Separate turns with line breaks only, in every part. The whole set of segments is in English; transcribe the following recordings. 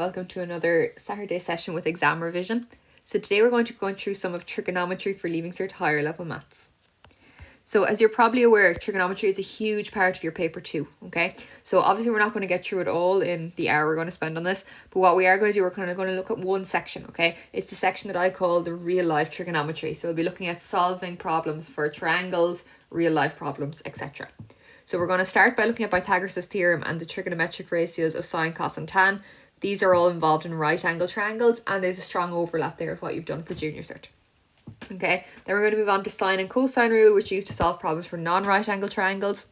Welcome to another Saturday session with exam revision. So today we're going to go through some of trigonometry for Leaving Cert higher level maths. So as you're probably aware, trigonometry is a huge part of your paper 2, okay? So obviously we're not going to get through it all in the hour we're going to spend on this, but what we are going to do, we're kind of going to look at one section, okay? It's the section that I call the real life trigonometry. So we'll be looking at solving problems for triangles, real life problems, etc. So we're going to start by looking at Pythagoras' theorem and the trigonometric ratios of sine, cos and tan. These are all involved in right angle triangles, and there's a strong overlap there with what you've done for junior cert. Okay, then we're going to move on to sine and cosine rule, which are used to solve problems for non-right angle triangles.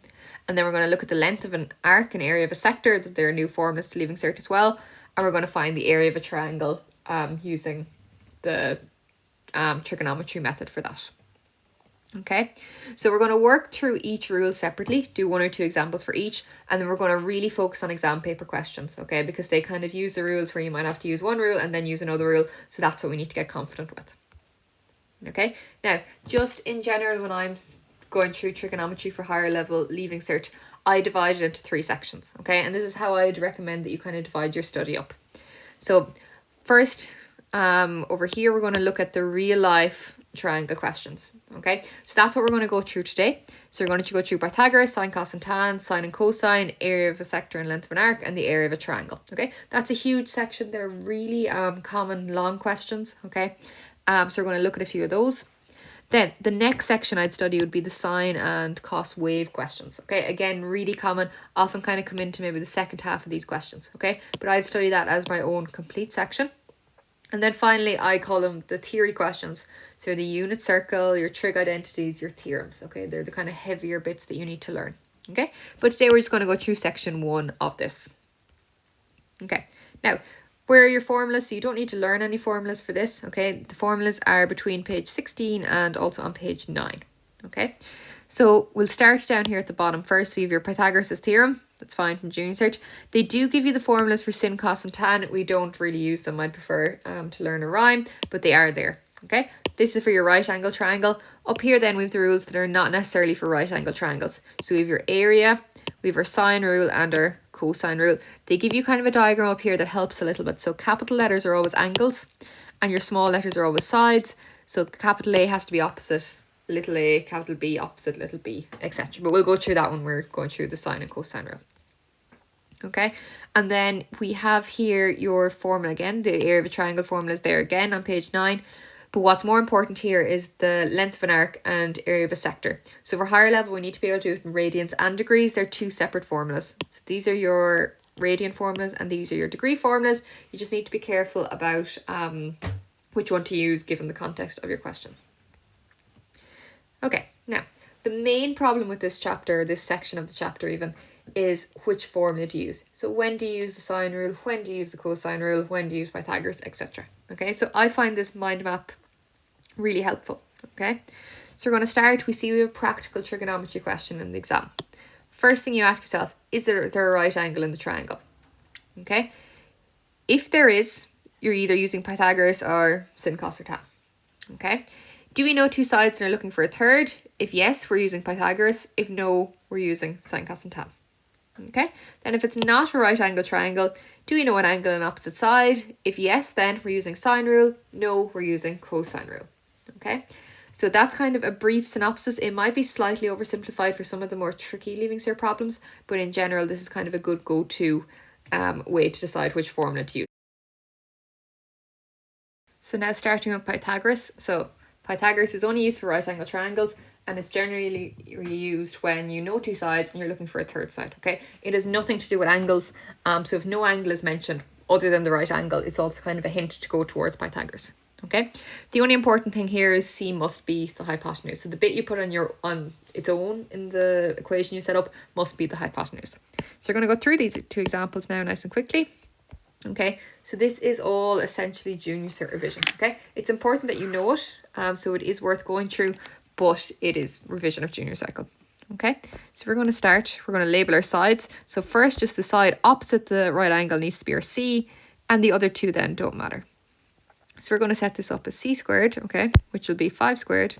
And then we're going to look at the length of an arc and area of a sector, that there are new formulas to Leaving Cert as well. And we're going to find the area of a triangle using the trigonometry method for that. Okay, so we're going to work through each rule separately, do 1 or 2 examples for each, and then we're going to really focus on exam paper questions, okay, because they kind of use the rules where you might have to use one rule and then use another rule, so that's what we need to get confident with. Okay, now just in general, when I'm going through trigonometry for higher level Leaving Cert, I divide it into 3 sections, okay, and this is how I'd recommend that you kind of divide your study up. So first, over here we're going to look at the real life triangle questions, okay, so that's what we're going to go through today. So we're going to go through Pythagoras, sine, cos and tan, sine and cosine, area of a sector and length of an arc, and the area of a triangle. Okay, that's a huge section. They're really common long questions. Okay, so we're going to look at a few of those. Then the next section I'd study would be the sine and cos wave questions. Okay, again, really common, often kind of come into maybe the second half of these questions. Okay, but I'd study that as my own complete section. And then finally, I call them the theory questions. So the unit circle, your trig identities, your theorems. Okay, they're the kind of heavier bits that you need to learn. Okay, but today we're just going to go through section 1 of this. Okay, now where are your formulas? So you don't need to learn any formulas for this. Okay, the formulas are between page 16 and also on page 9. Okay, so we'll start down here at the bottom first. So you have your Pythagoras' theorem. That's fine from junior cert. They do give you the formulas for sin, cos and tan. We don't really use them. I'd prefer to learn a rhyme, but they are there. Okay, this is for your right angle triangle. Up here then we have the rules that are not necessarily for right angle triangles. So we have your area, we have our sine rule and our cosine rule. They give you kind of a diagram up here that helps a little bit. So capital letters are always angles and your small letters are always sides. So capital A has to be opposite little a, capital B opposite little b, etc. But we'll go through that when we're going through the sine and cosine rule. Okay, and then we have here your formula again. The area of a triangle formula is there again on page 9. But what's more important here is the length of an arc and area of a sector. So for higher level, we need to be able to do it in radians and degrees. They're 2 separate formulas. So these are your radian formulas and these are your degree formulas. You just need to be careful about which one to use given the context of your question. Okay, now the main problem with this chapter, this section of the chapter even, is which formula to use. So when do you use the sine rule, when do you use the cosine rule, when do you use Pythagoras, etc. Okay, so I find this mind map really helpful. Okay, so we're going to start. We see we have a practical trigonometry question in the exam. First thing you ask yourself, is there a right angle in the triangle? Okay, if there is, you're either using Pythagoras or sin, cos or tan. Okay, do we know 2 sides and are looking for a third? If yes, we're using Pythagoras. If no, we're using sine, cos and tan. Okay, then if it's not a right angle triangle, do we know an angle on opposite side? If yes, then we're using sine rule. No, we're using cosine rule. Okay, so that's kind of a brief synopsis. It might be slightly oversimplified for some of the more tricky Leaving Cert problems, but in general, this is kind of a good go-to way to decide which formula to use. So now starting with Pythagoras. So Pythagoras is only used for right angle triangles, and it's generally used when you know 2 sides and you're looking for a third side. Okay, it has nothing to do with angles. So if no angle is mentioned other than the right angle, it's also kind of a hint to go towards Pythagoras. Okay, the only important thing here is C must be the hypotenuse. So the bit you put on its own in the equation you set up must be the hypotenuse. So we're going to go through these 2 examples now nice and quickly. Okay, so this is all essentially junior cert revision. Okay, it's important that you know it, so it is worth going through, but it is revision of junior cycle. Okay, so we're going to start. We're going to label our sides. So first, just the side opposite the right angle needs to be our C, and the other 2 then don't matter. So we're going to set this up as C squared, okay, which will be 5 squared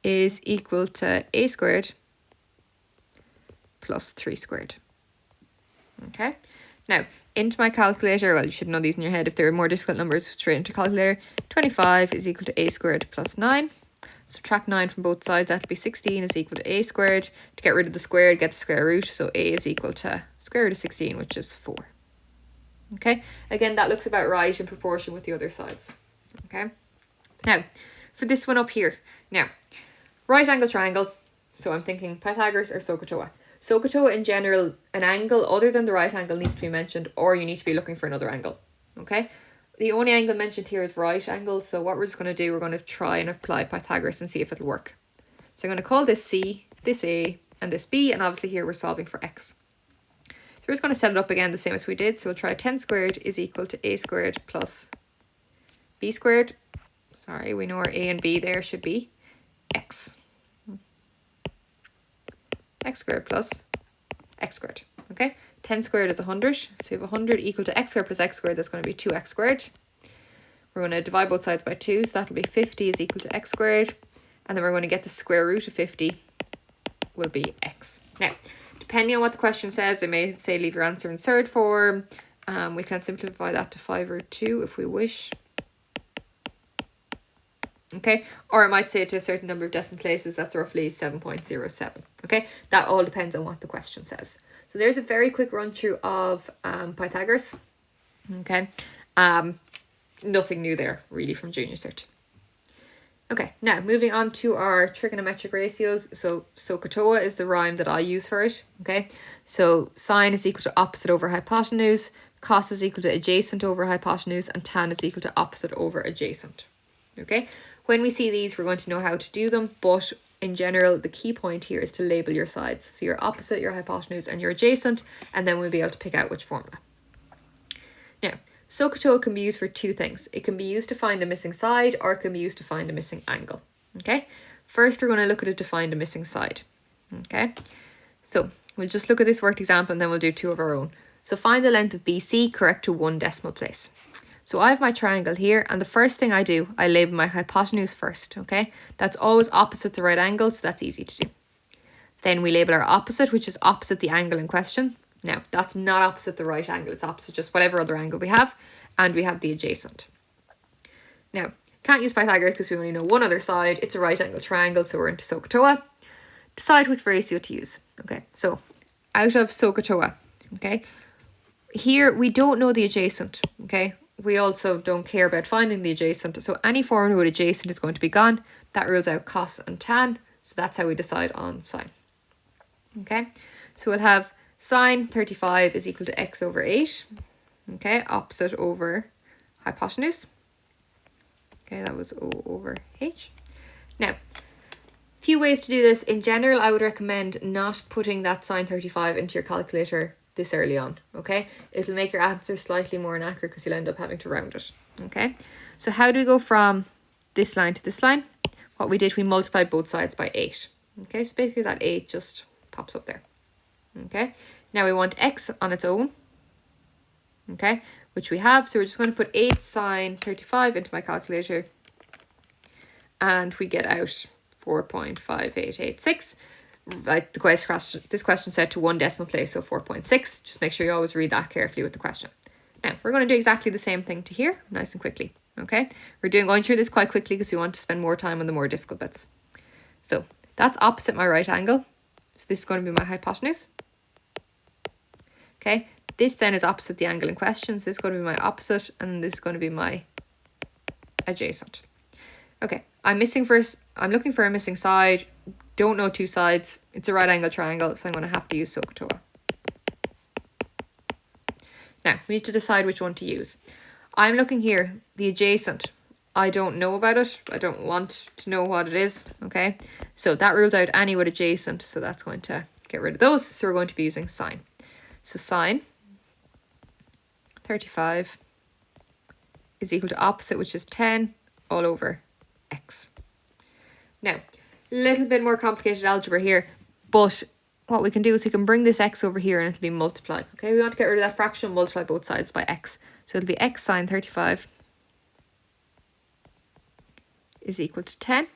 is equal to A squared plus 3 squared. Okay, now into my calculator. Well, you should know these in your head. If they're more difficult numbers, straight into calculator. 25 is equal to a squared plus 9. Subtract 9 from both sides. That'll be 16 is equal to a squared. To get rid of the squared, get the square root. So a is equal to square root of 16, which is 4. Okay, again, that looks about right in proportion with the other sides. Okay, now for this one up here. Now, right angle triangle. So I'm thinking Pythagoras or SOH CAH TOA. SOH CAH TOA in general, an angle other than the right angle needs to be mentioned, or you need to be looking for another angle. Okay, the only angle mentioned here is right angle. So what we're just going to do, we're going to try and apply Pythagoras and see if it'll work. So I'm going to call this C, this A, and this B, and obviously here we're solving for X. So we're just going to set it up again the same as we did. So we'll try 10 squared is equal to a squared plus b squared. Sorry, we know our a and b there should be x. X squared plus x squared. Okay, 10 squared is 100. So we have 100 equal to x squared plus x squared. That's going to be 2x squared. We're going to divide both sides by 2. So that'll be 50 is equal to x squared. And then we're going to get the square root of 50 will be x. Now, depending on what the question says, it may say leave your answer in third form. We can simplify that to 5 or 2 if we wish. Okay, or it might say to a certain number of decimal places, that's roughly 7.07. Okay, that all depends on what the question says. So there's a very quick run through of Pythagoras. Okay, nothing new there really from junior cert. Okay, now moving on to our trigonometric ratios. So SOH CAH TOA is the rhyme that I use for it. Okay, so sine is equal to opposite over hypotenuse, cos is equal to adjacent over hypotenuse, and tan is equal to opposite over adjacent. Okay, when we see these, we're going to know how to do them, but in general, the key point here is to label your sides. So your opposite, your hypotenuse, and your adjacent, and then we'll be able to pick out which formula. Now, SOH CAH TOA can be used for two things. It can be used to find a missing side, or it can be used to find a missing angle. Okay, first we're going to look at it to find a missing side. Okay, so we'll just look at this worked example and then we'll do two of our own. So find the length of BC correct to 1 decimal place. So I have my triangle here, and the first thing I do, I label my hypotenuse first. Okay, that's always opposite the right angle, so that's easy to do. Then we label our opposite, which is opposite the angle in question. Now, that's not opposite the right angle, it's opposite just whatever other angle we have, and we have the adjacent. Now, can't use Pythagoras because we only know one other side. It's a right angle triangle, so we're into SOH CAH TOA. Decide which ratio to use. Okay, so out of SOH CAH TOA, okay, here we don't know the adjacent, okay. We also don't care about finding the adjacent, so any formula with adjacent is going to be gone. That rules out cos and tan, so that's how we decide on sine. Okay, so we'll have sine 35 is equal to x over 8. Okay, opposite over hypotenuse. Okay, that was O over H. Now, few ways to do this. In general, I would recommend not putting that sine 35 into your calculator this early on. Okay, it'll make your answer slightly more inaccurate because you'll end up having to round it. Okay, so how do we go from this line to this line? What we did, we multiplied both sides by 8. Okay, so basically that 8 just pops up there. Okay, now we want x on its own. Okay, which we have, so we're just going to put 8 sine 35 into my calculator, and we get out 4.5886. Like this question said to 1 decimal place, so 4.6. Just make sure you always read that carefully with the question. Now we're going to do exactly the same thing to here, nice and quickly. Okay, we're going through this quite quickly because we want to spend more time on the more difficult bits. So that's opposite my right angle, so this is going to be my hypotenuse. Okay, this then is opposite the angle in question, so this is going to be my opposite, and this is going to be my adjacent. Okay, I'm looking for a missing side. Don't know two sides. It's a right angle triangle, so I'm going to have to use SOH CAH TOA. Now, we need to decide which one to use. I'm looking here, the adjacent. I don't know about it. I don't want to know what it is. Okay, so that rules out any with adjacent, so that's going to get rid of those. So we're going to be using sine. So sine 35 is equal to opposite, which is 10 all over x. Now, a little bit more complicated algebra here, but what we can do is we can bring this x over here and it'll be multiplied. Okay, we want to get rid of that fraction, multiply both sides by x. So it'll be x sine 35 is equal to 10.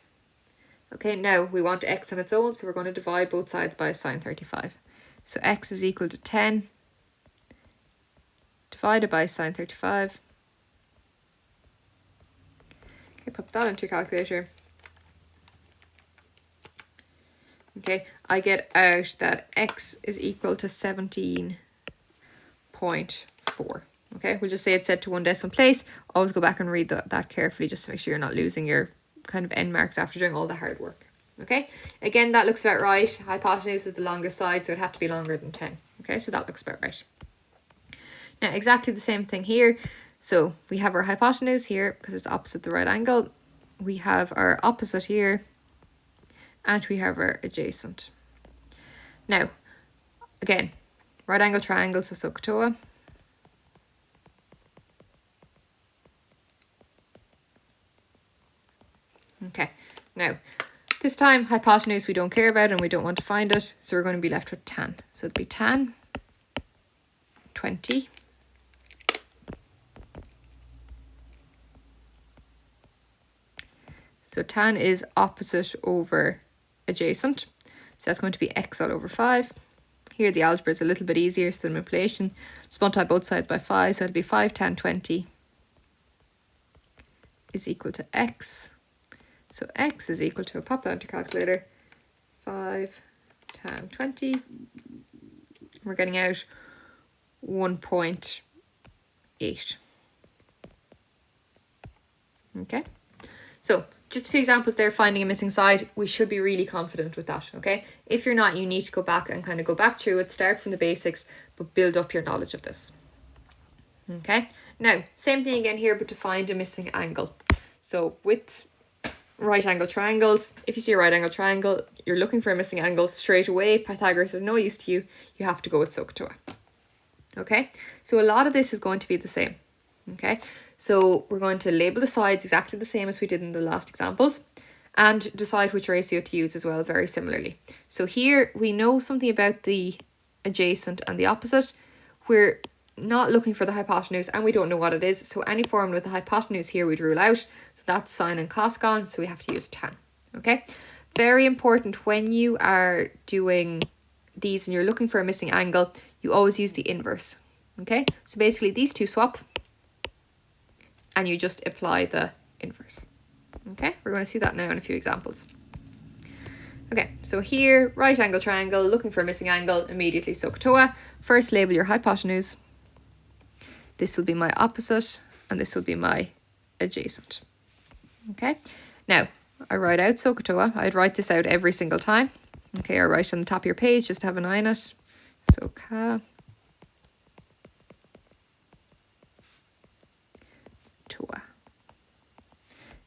Okay, now we want x on its own, so we're going to divide both sides by sine 35. So x is equal to 10 divided by sine 35. Okay, pop that into your calculator. Okay, I get out that x is equal to 17.4. Okay, we'll just say it's set to one decimal place. Always go back and read that carefully just to make sure you're not losing your kind of end marks after doing all the hard work. Okay, again, that looks about right. Hypotenuse is the longest side, so it had to be longer than 10. Okay, so that looks about right. Now, exactly the same thing here. So we have our hypotenuse here because it's opposite the right angle. We have our opposite here. And we have our adjacent. Now, again, right angle triangle, so SOH CAH TOA. Okay, now, this time hypotenuse we don't care about and we don't want to find it, so we're going to be left with tan. So it'll be tan 20 . So tan is opposite over adjacent. So that's going to be x all over 5. Here the algebra is a little bit easier, so the manipulation, just multiply both sides by 5, so it'll be 5 tan 20 is equal to x. So x is equal to, pop that into your calculator, 5 tan 20. We're getting out 1.8. Okay, so just a few examples there, finding a missing side. We should be really confident with that, okay? If you're not, you need to go back and kind of go back through it, start from the basics, but build up your knowledge of this. Okay, now, same thing again here, but to find a missing angle. So with right angle triangles, if you see a right angle triangle, you're looking for a missing angle straight away. Pythagoras is no use to you. You have to go with SOH CAH TOA. Okay, so a lot of this is going to be the same. Okay, so we're going to label the sides exactly the same as we did in the last examples and decide which ratio to use as well, very similarly. So here we know something about the adjacent and the opposite. We're not looking for the hypotenuse and we don't know what it is. So any formula with the hypotenuse here we'd rule out. So that's sine and cos gone, so we have to use tan. Okay, very important when you are doing these and you're looking for a missing angle, you always use the inverse. Okay, so basically these two swap and you just apply the inverse. Okay, we're going to see that now in a few examples. Okay, so here, right angle triangle, looking for a missing angle, immediately SOH CAH TOA. First label your hypotenuse. This will be my opposite and this will be my adjacent. Okay, now I write out SOH CAH TOA. I'd write this out every single time. Okay, or write on the top of your page, just have an eye in it. SOH CAH TOA.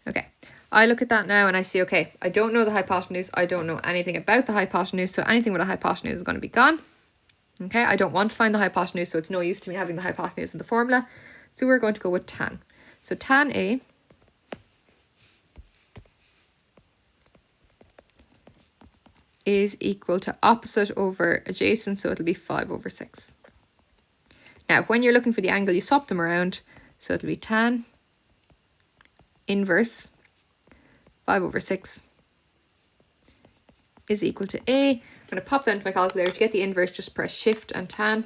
Okay, I look at that now and I see, okay, I don't know the hypotenuse. I don't know anything about the hypotenuse. So anything with a hypotenuse is going to be gone. Okay, I don't want to find the hypotenuse, so it's no use to me having the hypotenuse in the formula. So we're going to go with tan. So tan A is equal to opposite over adjacent, so it'll be 5 over 6. Now, when you're looking for the angle, you swap them around. So it'll be tan inverse 5 over 6 is equal to A. I'm going to pop that into my calculator. To get the inverse, just press shift and tan.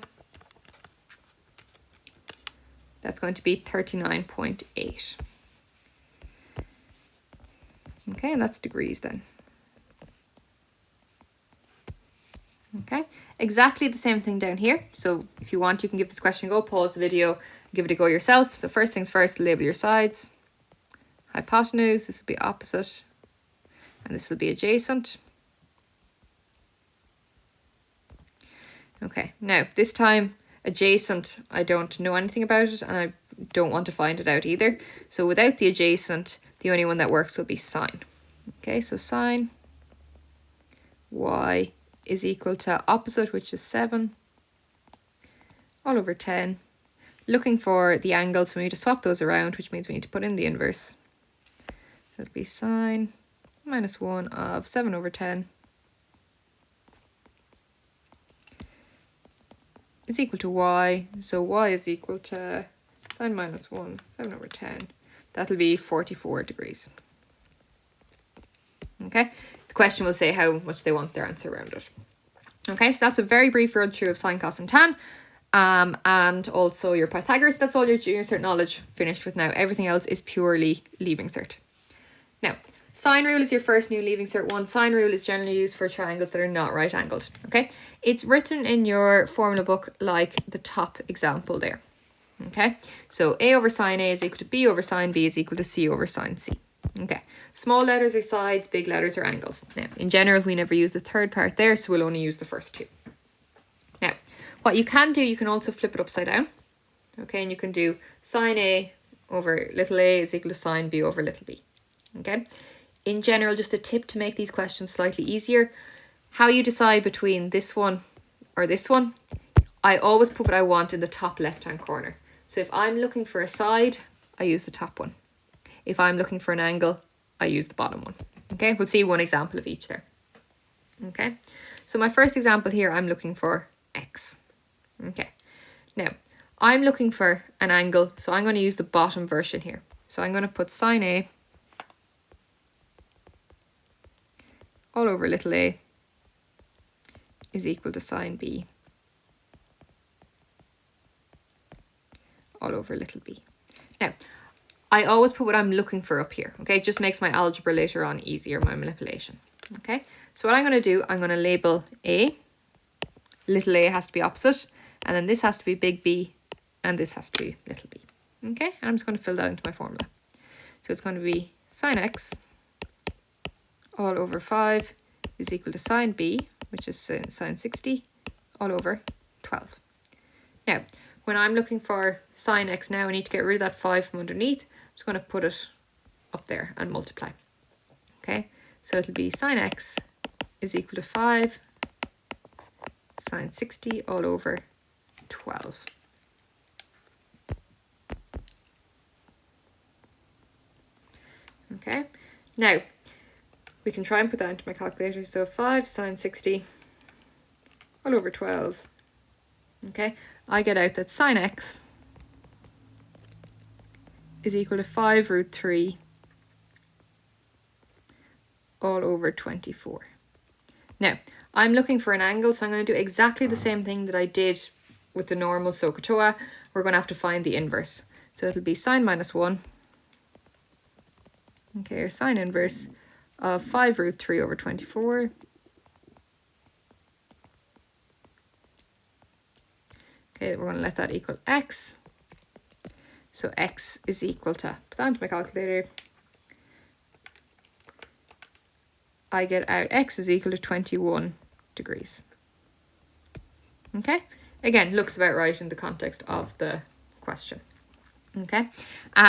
That's going to be 39.8. Okay, and that's degrees then. Okay, exactly the same thing down here. So if you want, you can give this question a go, pause the video, give it a go yourself. So first things first, label your sides. Hypotenuse, this will be opposite, and this will be adjacent. Okay, now this time adjacent, I don't know anything about it and I don't want to find it out either. So without the adjacent, the only one that works will be sine. Okay, so sine y is equal to opposite, which is 7 all over 10. Looking for the angles, we need to swap those around, which means we need to put in the inverse. So it'll be sine minus 1 of 7 over 10 is equal to y. So y is equal to sine minus 1, 7 over 10. That'll be 44 degrees. Okay, the question will say how much they want their answer around it. Okay, so that's a very brief run through of sine, cos and tan. and also your Pythagoras. That's all your junior cert knowledge finished with now. Everything else is purely leaving cert. Now, sine rule is your first new leaving cert one. Sine rule is generally used for triangles that are not right angled. Okay, it's written in your formula book like the top example there. Okay, so a over sine A is equal to b over sine b is equal to c over sine c. Okay, small letters are sides, big letters are angles. Now, in general, we never use the third part there, so we'll only use the first two. Now, what you can do, you can also flip it upside down. Okay, and you can do sine A over little a is equal to sine b over little b. Okay, in general, just a tip to make these questions slightly easier. How you decide between this one or this one, I always put what I want in the top left-hand corner. So if I'm looking for a side, I use the top one. If I'm looking for an angle, I use the bottom one. Okay, we'll see one example of each there. Okay, so my first example here, I'm looking for x. Okay, now I'm looking for an angle, so I'm going to use the bottom version here. So I'm going to put sine A all over little a is equal to sine B all over little b. Now, I always put what I'm looking for up here, okay? It just makes my algebra later on easier, my manipulation, okay? So what I'm going to do, I'm going to label A. Little a has to be opposite, and then this has to be big B, and this has to be little b, okay? And I'm just going to fill that into my formula. So it's going to be sine x all over 5 is equal to sine B, which is sine 60, all over 12. Now, when I'm looking for sine x now, I need to get rid of that 5 from underneath. I'm just going to put it up there and multiply. Okay, so it'll be sine x is equal to 5 sine 60 all over 12. Okay, now we can try and put that into my calculator. So 5 sine 60 all over 12. Okay, I get out that sine x is equal to 5 root 3 all over 24. Now, I'm looking for an angle, so I'm going to do exactly the same thing that I did with the normal SOH CAH TOA. We're going to have to find the inverse. So it'll be sine minus 1, okay, or sine inverse of 5 root 3 over 24. Okay, we're going to let that equal x. So x is equal to, put that into my calculator, I get out x is equal to 21 degrees. Okay, again, looks about right in the context of the question. Okay,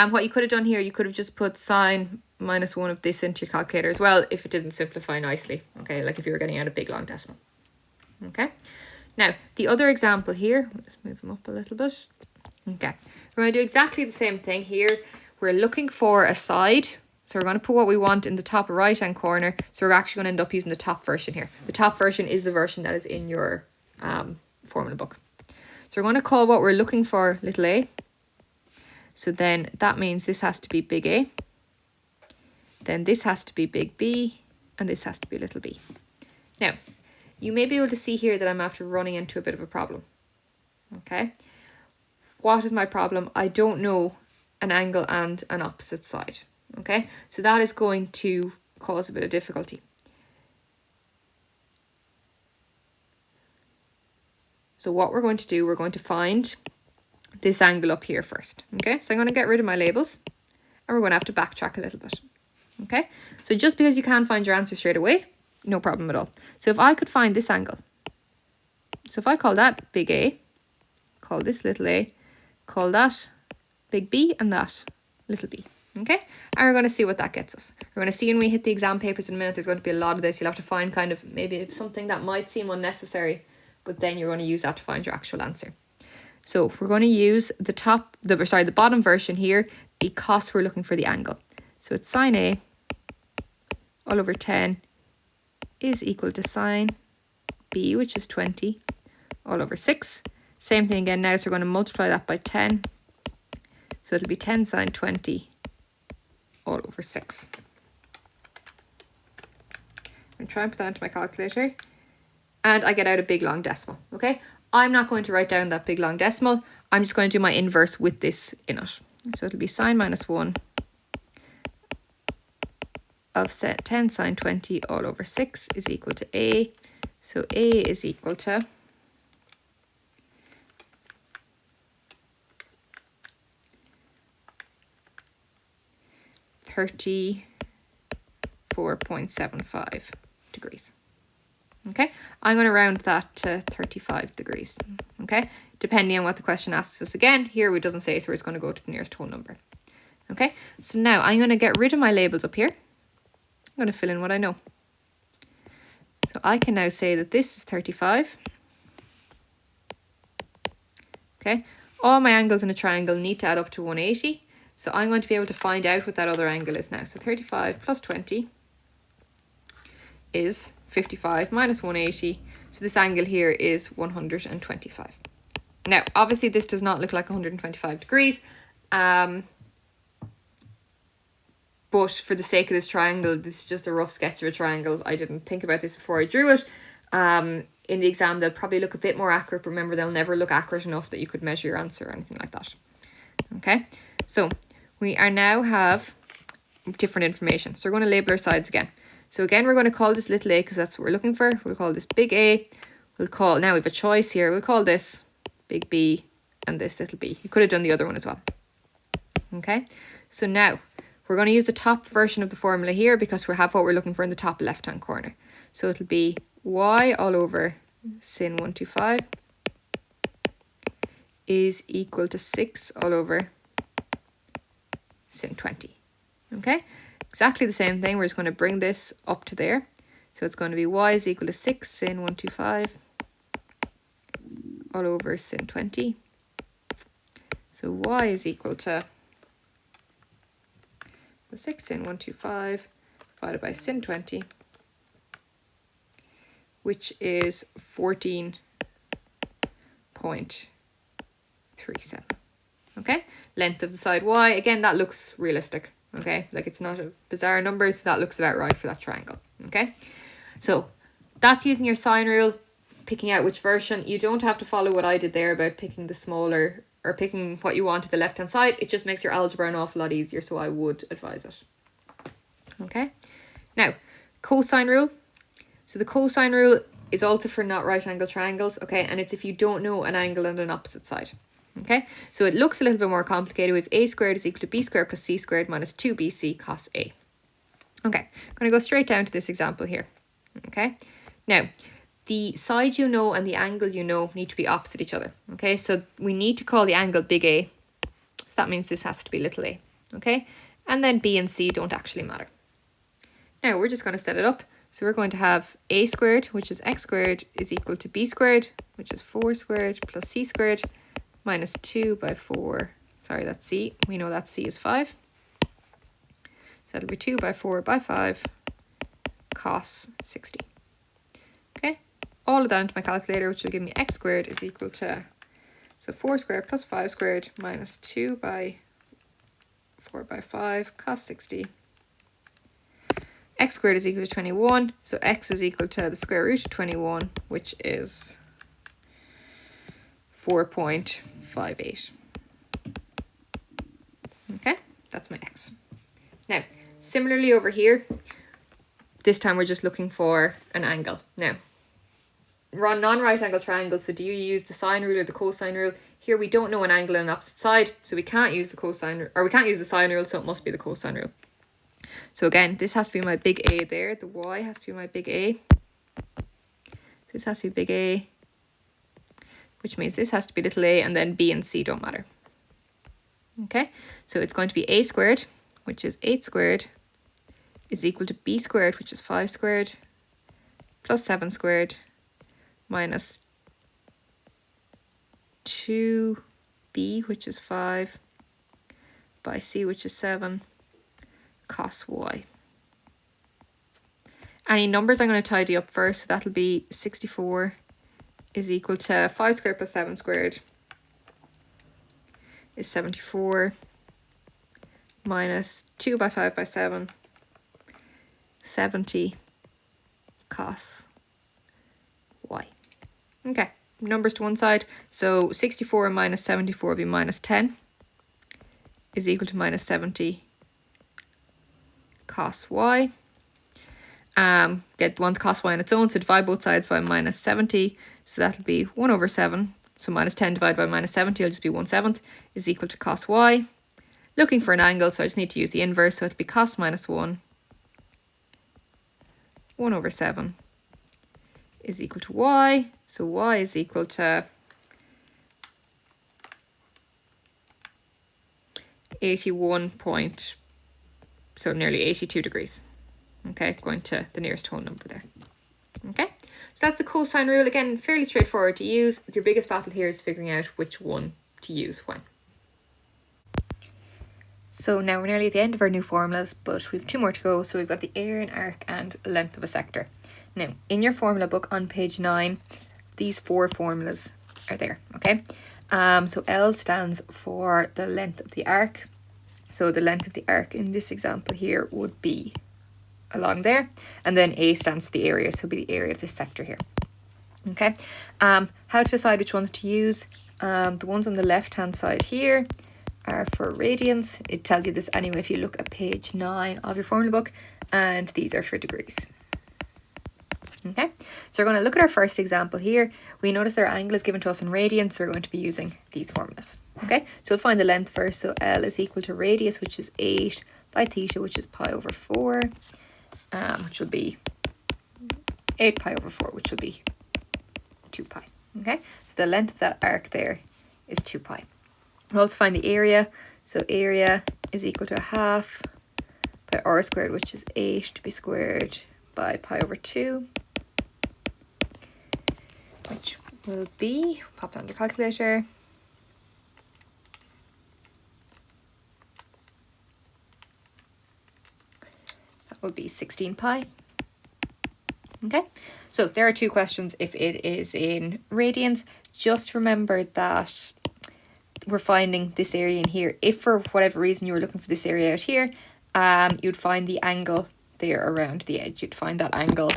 what you could have done here, you could have just put sine minus 1 of this into your calculator as well if it didn't simplify nicely. Okay, like if you were getting out a big long decimal. Okay, now the other example here, let's move them up a little bit. Okay, we're going to do exactly the same thing here. We're looking for a side. So we're going to put what we want in the top right hand corner. So we're actually going to end up using the top version here. The top version is the version that is in your formula book. So we're going to call what we're looking for little a. So then that means this has to be big A. Then this has to be big B. And this has to be little b. Now, you may be able to see here that I'm after running into a bit of a problem. Okay. What is my problem? I don't know an angle and an opposite side. Okay, so that is going to cause a bit of difficulty. So what we're going to do, we're going to find this angle up here first. Okay, so I'm going to get rid of my labels and we're going to have to backtrack a little bit. Okay, so just because you can't find your answer straight away, no problem at all. So if I could find this angle, so if I call that big A, call this little a, call that big B and that little b. Okay, and we're going to see what that gets us. We're going to see when we hit the exam papers in a minute, there's going to be a lot of this. You'll have to find kind of maybe something that might seem unnecessary, but then you're going to use that to find your actual answer. So we're going to use the bottom version here because we're looking for the angle. So it's sine A all over 10 is equal to sine B, which is 20, all over 6. Same thing again now, so we're going to multiply that by 10. So it'll be 10 sine 20 all over 6. I'm trying to put that into my calculator and I get out a big long decimal. Okay, I'm not going to write down that big long decimal. I'm just going to do my inverse with this in it. So it'll be sine minus 1 of 10 sine 20 all over 6 is equal to A. So A is equal to 34.75 degrees. Okay, I'm going to round that to 35 degrees. Okay, depending on what the question asks us. Again, here it doesn't say, so we're just going to go to the nearest whole number. Okay, so now I'm going to get rid of my labels up here. I'm going to fill in what I know. So I can now say that this is 35. Okay, all my angles in a triangle need to add up to 180. So I'm going to be able to find out what that other angle is now. So 35 plus 20 is 55 minus 180. So this angle here is 125. Now, obviously this does not look like 125 degrees. But for the sake of this triangle, this is just a rough sketch of a triangle. I didn't think about this before I drew it. In the exam, they'll probably look a bit more accurate. But remember, they'll never look accurate enough that you could measure your answer or anything like that. Okay, so we are now have different information. So we're going to label our sides again. So again, we're going to call this little a because that's what we're looking for. We'll call this big A. We'll call, now we have a choice here. We'll call this big B and this little b. You could have done the other one as well. Okay, so now we're going to use the top version of the formula here because we have what we're looking for in the top left hand corner. So it'll be y all over sin 125 is equal to 6 all over sin 20. Okay, exactly the same thing. We're just going to bring this up to there. So it's going to be y is equal to 6 sin 125 all over sin 20. So y is equal to 6 sin 125 divided by sin 20, which is 14.37. Okay, length of the side y, again, that looks realistic. Okay, like it's not a bizarre number, so that looks about right for that triangle. Okay, so that's using your sine rule, picking out which version. You don't have to follow what I did there about picking the smaller or picking what you want to the left hand side. It just makes your algebra an awful lot easier, so I would advise it. Okay, now cosine rule. So the cosine rule is also for not right angle triangles. Okay, and it's if you don't know an angle and an opposite side. Okay, so it looks a little bit more complicated. We have a squared is equal to b squared plus c squared minus 2bc cos a. Okay, I'm going to go straight down to this example here. Okay, now the side you know and the angle you know need to be opposite each other. Okay, so we need to call the angle big A. So that means this has to be little a. Okay, and then b and c don't actually matter. Now we're just going to set it up. So we're going to have a squared, which is x squared, is equal to b squared, which is 4 squared plus c squared minus 2 by 4. Sorry, that's c. We know that c is 5. So that'll be 2 by 4 by 5 cos 60. Okay, all of that into my calculator, which will give me x squared is equal to, so 4 squared plus 5 squared minus 2 by 4 by 5 cos 60. X squared is equal to 21, so x is equal to the square root of 21, which is 4.58. Okay, that's my x. Now, similarly over here, this time we're just looking for an angle. Now, we're on non-right angle triangles, so do you use the sine rule or the cosine rule? Here we don't know an angle on the opposite side, so we can't use the cosine, or we can't use the sine rule, so it must be the cosine rule. So again, this has to be my big A there. The y has to be my big A. So this has to be big A, which means this has to be little a, and then b and c don't matter. Okay, so it's going to be a squared, which is 8 squared, is equal to b squared, which is 5 squared, plus 7 squared, minus 2b, which is 5, by c, which is 7, cos y. Any numbers I'm going to tidy up first, so that'll be 64 is equal to 5 squared plus 7 squared is 74 minus 2 by 5 by 7, 70 cos y. Okay, numbers to one side. So 64 minus 74 will be minus 10 is equal to minus 70 cos y. Get one cos y on its own, so divide both sides by minus 70. So that'll be 1 over 7. So minus 10 divided by minus 70 will just be 1/7 is equal to cos y. Looking for an angle, so I just need to use the inverse. So it'll be cos minus 1 over 7 is equal to y. So y is equal to 81 point, so nearly 82 degrees. Okay, going to the nearest whole number there. Okay, so that's the cosine rule. Again, fairly straightforward to use. Your biggest battle here is figuring out which one to use when. So now we're nearly at the end of our new formulas, but we've 2 more to go. So we've got the area, an arc, and length of a sector. Now, in your formula book on page 9, these 4 formulas are there, okay? So L stands for the length of the arc. So the length of the arc in this example here would be along there. And then A stands for the area, so it'll be the area of this sector here. Okay, how to decide which ones to use? The ones on the left-hand side here are for radians. It tells you this anyway if you look at page 9 of your formula book, and these are for degrees. Okay, so we're going to look at our first example here. We notice their angle is given to us in radians, so we're going to be using these formulas. Okay, so we'll find the length first. So L is equal to radius, which is 8, by theta, which is pi over 4, which will be 8 pi over 4, which will be 2 pi. Okay, so the length of that arc there is 2 pi. We'll also find the area. So area is equal to 1/2 by r squared, which is 8 to be squared by pi over 2, which will be, pop that on your calculator, that will be 16 pi. Okay, so there are 2 questions if it is in radians. Just remember that we're finding this area in here. If for whatever reason you were looking for this area out here, you'd find the angle there around the edge. You'd find that angle,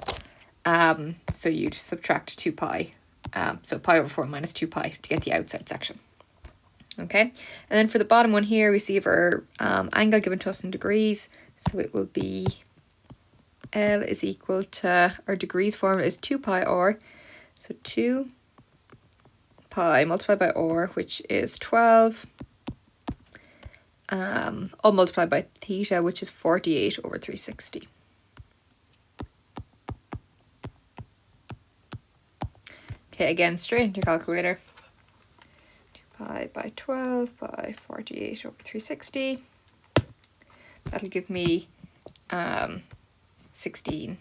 so you'd subtract 2 pi, so pi over 4 minus 2 pi to get the outside section. Okay, and then for the bottom one here, we see our angle given to us in degrees, so it will be L is equal to, our degrees formula is 2 pi r, so 2 pi multiplied by r, which is 12, all multiplied by theta, which is 48 over 360. Okay, again, straight into your calculator. 2 pi by 12 by 48 over 360. That'll give me 16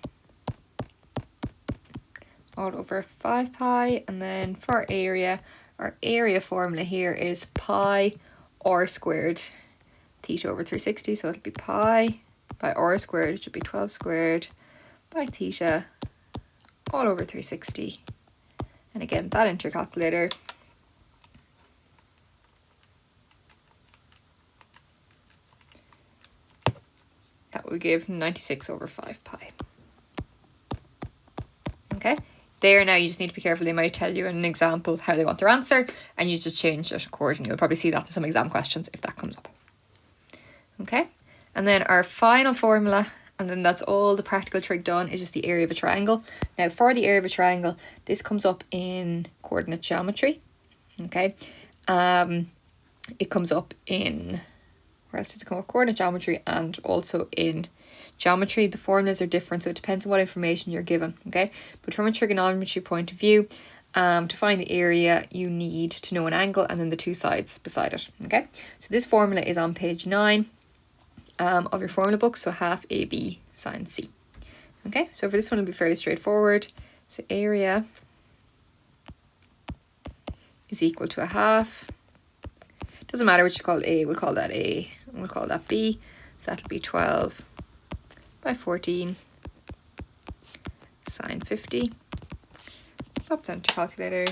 all over 5 pi. And then for area, our area formula here is pi r squared theta over 360. So it'll be pi by r squared, which would be 12 squared by theta all over 360. And again, that into your calculator. That will give 96 over 5 pi. Okay, there now you just need to be careful. They might tell you in an example how they want their answer, and you just change it accordingly. You'll probably see that in some exam questions if that comes up. Okay, and then our final formula, and then that's all the practical trig done, is just the area of a triangle. Now for the area of a triangle, this comes up in coordinate geometry. Okay, it comes up in, where else does it come up? Coordinate geometry, and also in geometry. The formulas are different, so it depends on what information you're given. Okay, but from a trigonometry point of view, to find the area, you need to know an angle and then the 2 sides beside it. Okay, so this formula is on page 9 of your formula book, so 1/2 AB sine C. Okay, so for this one it'll be fairly straightforward. So area is equal to 1/2. Doesn't matter what you call A, we'll call that A, and we'll call that B. So that'll be 12 by 14 sine 50. Pop down to calculator.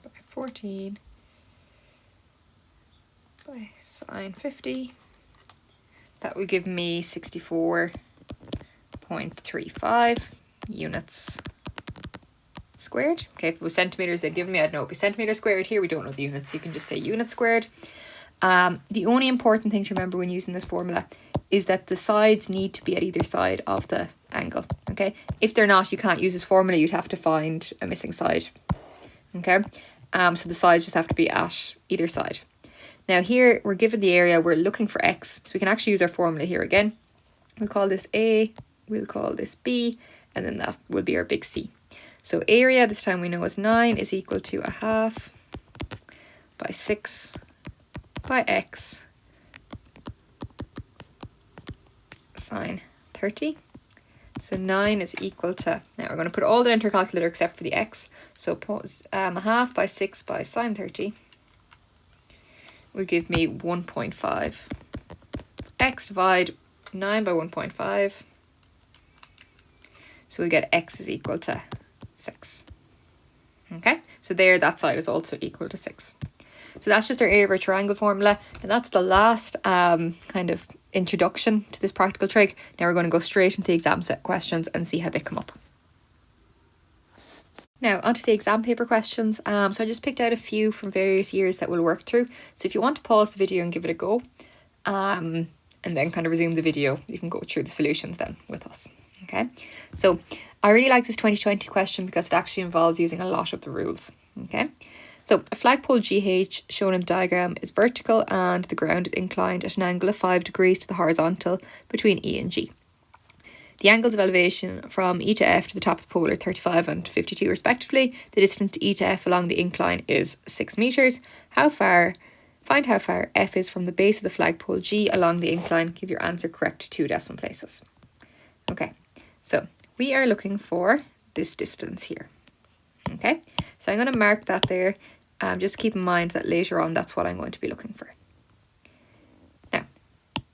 By 14 by sine 50. That will give me 64.35 units squared. Okay, if it was centimeters they'd given me, I'd know it'd be centimeter squared. Here we don't know the units, so you can just say unit squared. The only important thing to remember when using this formula is that the sides need to be at either side of the angle. Okay, if they're not, you can't use this formula, you'd have to find a missing side. Okay, so the sides just have to be at either side. Now here we're given the area, we're looking for x, so we can actually use our formula here again. We'll call this A, we'll call this B, and then that will be our big C. So area this time we know is 9 is equal to 1/2 by 6 by x sine 30. So 9 is equal to, now we're going to put all that into our calculator except for the x. So 1/2 by 6 by sine 30 will give me 1.5. X divide 9 by 1.5. So we'll get x is equal to 6. Okay, so there, that side is also equal to 6. So that's just our area of our triangle formula, and that's the last kind of introduction to this practical trig. Now we're going to go straight into the exam set questions and see how they come up. Now onto the exam paper questions. So I just picked out a few from various years that we'll work through. So if you want to pause the video and give it a go, and then kind of resume the video, you can go through the solutions then with us. Okay, so I really like this 2020 question because it actually involves using a lot of the rules. Okay, so a flagpole GH shown in the diagram is vertical and the ground is inclined at an angle of 5 degrees to the horizontal between E and G. The angles of elevation from E to F to the top of the pole are 35 and 52 respectively. The distance to E to F along the incline is 6 meters. Find how far F is from the base of the flagpole G along the incline. Give your answer correct to 2 decimal places. Okay, so we are looking for this distance here. Okay, so I'm going to mark that there. Just keep in mind that later on that's what I'm going to be looking for. Now,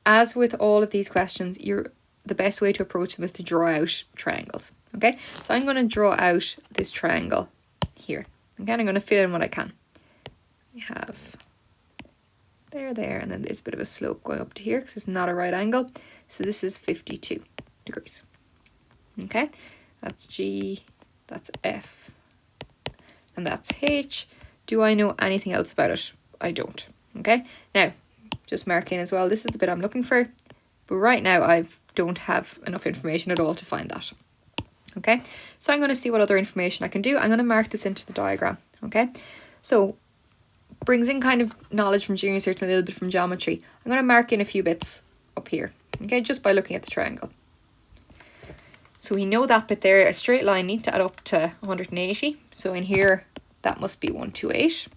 as with all of these questions, the best way to approach them is to draw out triangles. Okay, so I'm going to draw out this triangle here. Okay, and I'm going to fill in what I can. We have there, and then there's a bit of a slope going up to here because it's not a right angle. So this is 52 degrees. Okay, that's G, that's F, and that's H. Do I know anything else about it? I don't. Okay, now just mark in as well, this is the bit I'm looking for, but right now I don't have enough information at all to find that. Okay, so I'm going to see what other information I can do. I'm going to mark this into the diagram. Okay, so brings in kind of knowledge from junior cert and a little bit from geometry. I'm going to mark in a few bits up here. Okay, just by looking at the triangle. So we know that bit there, a straight line needs to add up to 180. So in here, that must be 128.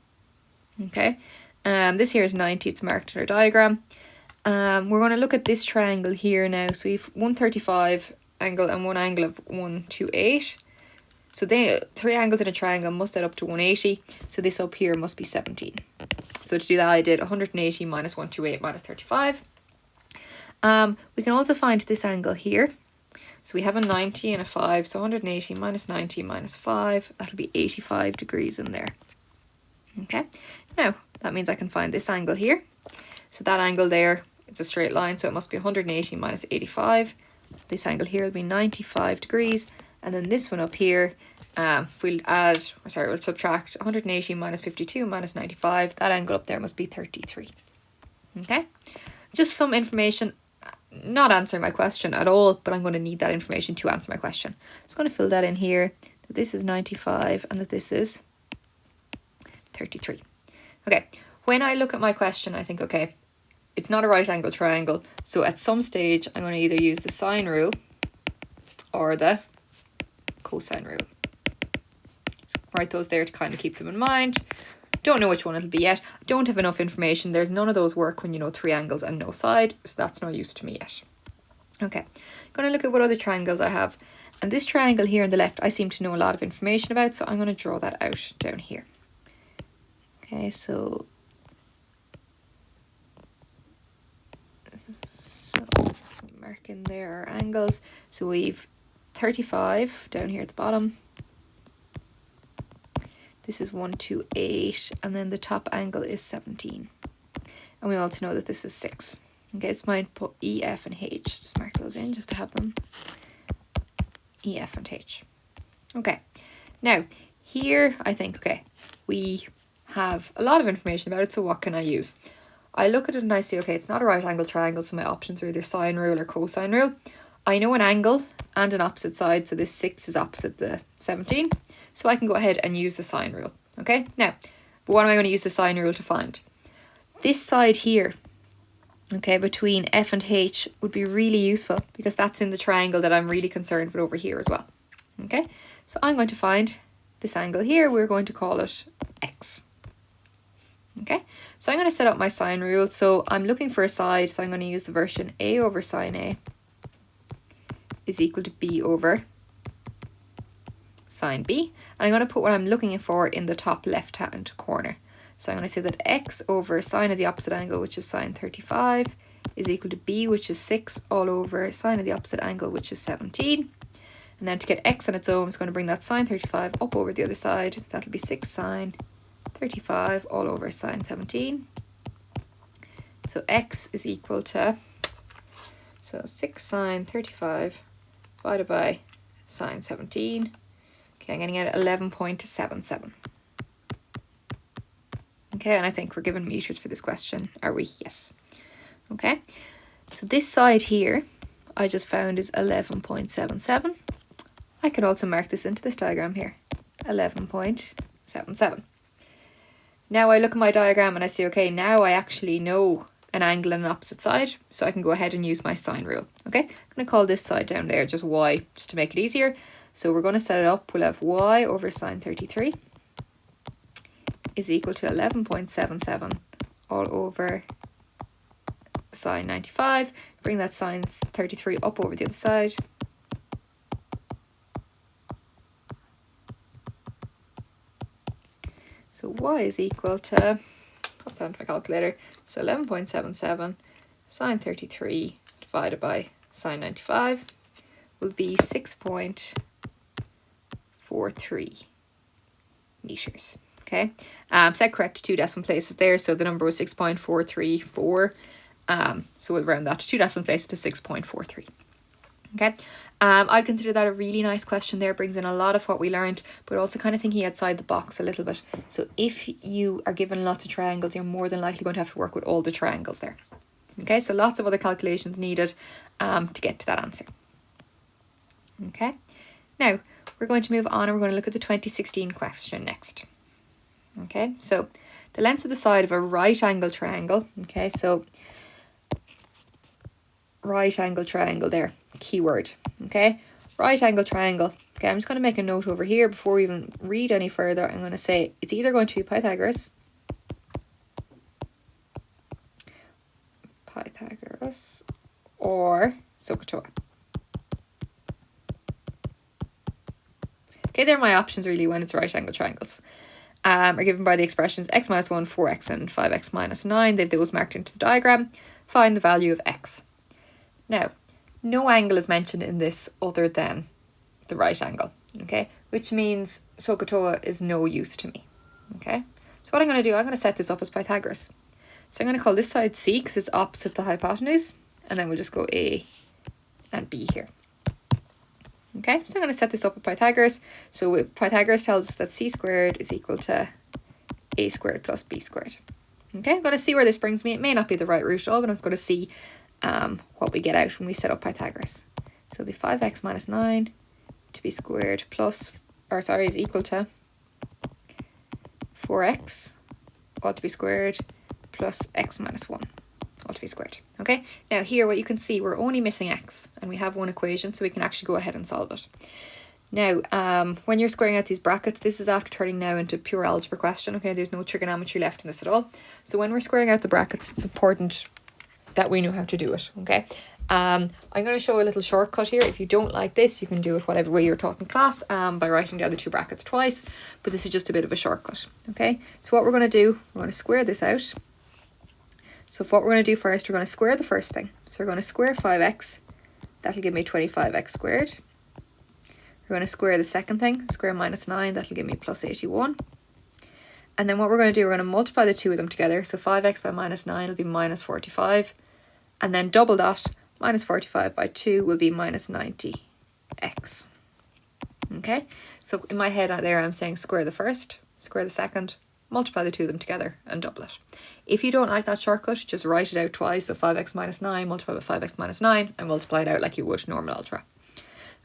Okay, this here is 90, it's marked in our diagram. We're going to look at this triangle here now. So we have 135 angle and one angle of 128. So they 3 angles in a triangle must add up to 180. So this up here must be 17. So to do that, I did 180 minus 128 minus 35. We can also find this angle here. So we have a 90 and a 5, so 180 minus 90 minus 5, that'll be 85 degrees in there. Okay, now that means I can find this angle here. So that angle there, it's a straight line, so it must be 180 minus 85. This angle here will be 95 degrees, and then this one up here, we'll subtract 180 minus 52 minus 95. That angle up there must be 33. Okay, just some information. Not answering my question at all, but I'm going to need that information to answer my question. I'm just going to fill that in here, that this is 95 and that this is 33. Okay, when I look at my question, I think, okay, it's not a right angle triangle, so at some stage I'm going to either use the sine rule or the cosine rule. Just write those there to kind of keep them in mind. Don't know which one it'll be yet. Don't have enough information. There's none of those work when you know 3 angles and no side, so that's no use to me yet. Okay, I'm going to look at what other triangles I have. And this triangle here on the left, I seem to know a lot of information about, so I'm going to draw that out down here. Okay, so mark in there our angles. So we've 35 down here at the bottom. This is 128, and then the top angle is 17. And we also know that this is 6. Okay, it's mine put E, F, and H. Just mark those in just to have them. E, F, and H. Okay, now here I think, okay, we have a lot of information about it, so what can I use? I look at it and I see, okay, it's not a right angle triangle, so my options are either sine rule or cosine rule. I know an angle and an opposite side, so this 6 is opposite the 17, so I can go ahead and use the sine rule. Okay, now, but what am I going to use the sine rule to find? This side here, okay, between F and H would be really useful because that's in the triangle that I'm really concerned with over here as well. Okay, so I'm going to find this angle here, we're going to call it X. Okay, so I'm going to set up my sine rule. So I'm looking for a side, so I'm going to use the version A over sine A is equal to B over sine B. And I'm going to put what I'm looking for in the top left hand corner. So I'm going to say that X over sine of the opposite angle, which is sine 35, is equal to B, which is 6, all over sine of the opposite angle, which is 17. And then to get X on its own, it's going to bring that sine 35 up over the other side. So that'll be 6 sine 35 all over sine 17. So X is equal to, so 6 sine 35 divided by sine 17. Okay, I'm getting out 11.77. Okay, and I think we're given meters for this question, are we? Yes. Okay, so this side here I just found is 11.77. I can also mark this into this diagram here, 11.77. Now I look at my diagram and I see, okay, now I actually know an angle and an opposite side, so I can go ahead and use my sine rule. Okay, I'm going to call this side down there just y, just to make it easier. So we're going to set it up. We'll have y over sine 33 is equal to 11.77 all over sine 95. Bring that sine 33 up over the other side. So y is equal to, pop that into my calculator, so 11.77 sine 33 divided by sine 95 will be 6.43 meters. Okay, set correct to 2 decimal places there, so the number was 6.434. So we'll round that to 2 decimal places to 6.43. Okay, I'd consider that a really nice question there, brings in a lot of what we learned, but also kind of thinking outside the box a little bit. So if you are given lots of triangles, you're more than likely going to have to work with all the triangles there. Okay, so lots of other calculations needed to get to that answer. Okay, now we're going to move on and we're going to look at the 2016 question next. Okay, so the length of the side of a right angle triangle. Okay, so right angle triangle there, keyword. Okay, right angle triangle. Okay, I'm just going to make a note over here before we even read any further. I'm going to say it's either going to be Pythagoras or SOH CAH TOA. Okay, they're my options really when it's right angle triangles. Are given by the expressions x minus 1, 4x and 5x minus 9. They've those marked into the diagram. Find the value of x. Now, no angle is mentioned in this other than the right angle, okay? Which means SOH CAH TOA is no use to me, okay? So what I'm going to do, I'm going to set this up as Pythagoras. So I'm going to call this side C because it's opposite the hypotenuse, and then we'll just go A and B here. Okay, so I'm going to set this up with Pythagoras. So if Pythagoras tells us that c squared is equal to a squared plus b squared. Okay, I'm going to see where this brings me. It may not be the right route at all, but I'm just going to see what we get out when we set up Pythagoras. So it'll be 5x minus 9 to be squared plus, or sorry, is equal to 4x all to be squared plus x minus 1 all to be squared. Okay, now here what you can see, we're only missing x and we have one equation, so we can actually go ahead and solve it. Now, when you're squaring out these brackets, this is after turning now into pure algebra question. Okay, there's no trigonometry left in this at all. So when we're squaring out the brackets, it's important that we know how to do it. Okay, I'm going to show a little shortcut here. If you don't like this, you can do it whatever way you're taught in class by writing down the two brackets twice, but this is just a bit of a shortcut. Okay, so what we're going to do, we're going to square this out. So what we're going to do first, we're going to square the first thing. So we're going to square 5x, that'll give me 25x squared. We're going to square the second thing, square minus 9, that'll give me plus 81. And then what we're going to do, we're going to multiply the two of them together. So 5x by minus 9 will be minus 45. And then double that, minus 45 by 2 will be minus 90x. Okay, So in my head out there, I'm saying square the first, square the second, multiply the two of them together and double it. If you don't like that shortcut, just write it out twice. So 5x minus 9 multiplied by 5x minus 9 and multiply it out like you would normal algebra.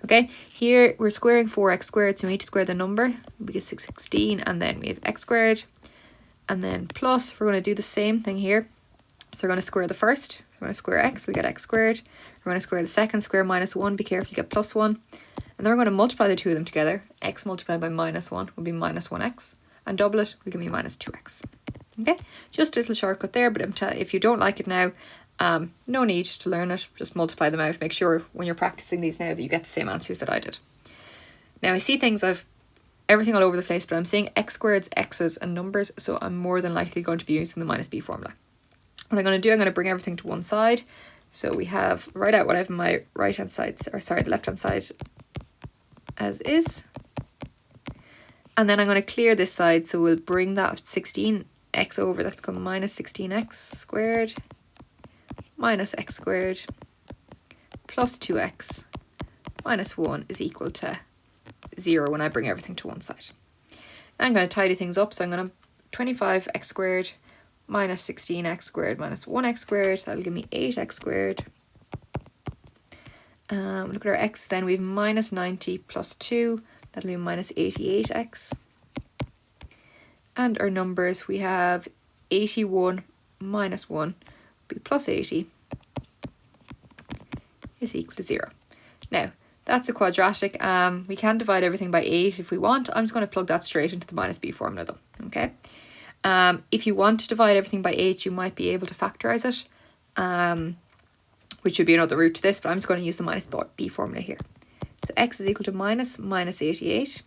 Okay, here we're squaring 4x squared, so we need to square the number. We get 16, and then we have x squared, and then plus, we're going to do the same thing here. So we're going to square the first, we're going to square x, we get x squared. We're going to square the second, square minus 1, be careful, you get plus 1. And then we're going to multiply the two of them together. X multiplied by minus 1 will be minus 1x, and double it will give me minus 2x. Okay, just a little shortcut there, but if you don't like it now, no need to learn it, just multiply them out. Make sure when you're practicing these now that you get the same answers that I did. Now I see things, I've everything all over the place, but I'm seeing x squareds, x's and numbers, so I'm more than likely going to be using the minus b formula. What I'm going to do, I'm going to bring everything to one side. So we have, write out what I have on my right hand side, or sorry, the left hand side as is. And then I'm going to clear this side, so we'll bring that 16x over, that will become minus 16x squared minus x squared plus 2x minus 1 is equal to 0 when I bring everything to one side. I'm going to tidy things up, so I'm going to 25x squared minus 16x squared minus 1x squared, that'll give me 8x squared. Look at our x then, we have minus 90 plus 2, that'll be minus 88x. And our numbers, we have 81 minus 1 will be plus 80 is equal to 0. Now, that's a quadratic. We can divide everything by 8 if we want. I'm just going to plug that straight into the minus b formula though, okay? If you want to divide everything by 8, you might be able to factorize it, which would be another route to this, but I'm just going to use the minus b formula here. So x is equal to minus 88